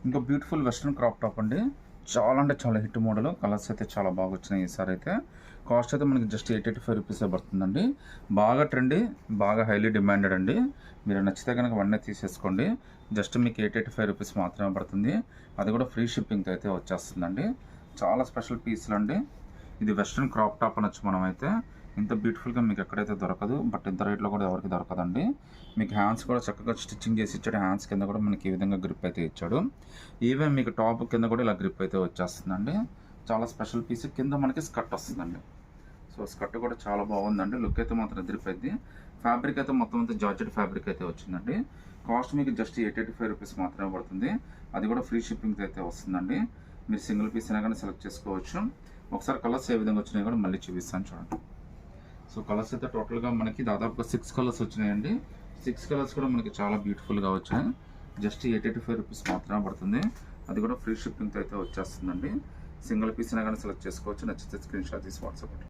ఇంకా beautiful western crop top అండి. చాలా అంటే చాలా హిట్ మోడల్. కలర్స్ అయితే చాలా బాగా వచ్చినాయి ఈసారి అయితే. కాస్ట్ అయితే మనకి జస్ట్ 885 రూపీసే పడుతుందండి. బాగా ట్రెండీ, బాగా హైలీ డిమాండెడ్ అండి. మీరు నచ్చితే కనుక వన్నే తీసేసుకోండి. జస్ట్ మీకు 885 రూపీస్ మాత్రమే పడుతుంది. అది కూడా ఫ్రీ షిప్పింగ్తో అయితే వచ్చేస్తుందండి. చాలా స్పెషల్ పీసులు అండి. ఇది వెస్ట్రన్ క్రాప్ టాప్ అనొచ్చు మనమైతే. ఇంత బ్యూటిఫుల్గా మీకు ఎక్కడైతే దొరకదు, బట్ ఇంత రేట్లో కూడా ఎవరికి దొరకదండి. మీకు హ్యాండ్స్ కూడా చక్కగా స్టిచ్చింగ్ చేసి ఇచ్చాడు. హ్యాండ్స్ కింద కూడా మనకి ఈ విధంగా గ్రిప్ అయితే ఇచ్చాడు. ఈవెన్ మీకు టాప్ కింద కూడా ఇలా గ్రిప్ అయితే వచ్చేస్తుందండి. చాలా స్పెషల్ పీస్. కింద మనకి స్కర్ట్ వస్తుందండి. సో స్కర్ట్ కూడా చాలా బాగుందండి. లుక్ అయితే మాత్రం ఎదిరిపోయింది. ఫ్యాబ్రిక్ అయితే మొత్తం అంతా జార్జెట్ ఫ్యాబ్రిక్ అయితే వచ్చిందండి. కాస్ట్ మీకు జస్ట్ 885 రూపీస్ మాత్రమే పడుతుంది. అది కూడా ఫ్రీ షిప్పింగ్ అయితే వస్తుందండి. మీరు సింగిల్ పీస్ అయినా కానీ సెలెక్ట్ చేసుకోవచ్చు. ఒకసారి కలర్స్ ఏ విధంగా వచ్చినాయి కూడా మళ్ళీ చూపిస్తాను చూడండి. సో కలర్స్ అయితే టోటల్గా మనకి దాదాపుగా 6 కలర్స్ వచ్చినాయండి. 6 కలర్స్ కూడా మనకి చాలా బ్యూటిఫుల్గా వచ్చాయి. జస్ట్ 885 రూపీస్ మాత్రమే పడుతుంది. అది కూడా ఫ్రీ షిప్పింగ్తో అయితే వచ్చేస్తుందండి. సింగిల్ పీస్ అయినా కానీ సెలెక్ట్ చేసుకోవచ్చు. నచ్చితే స్క్రీన్ షాట్ తీసి వాట్సాప్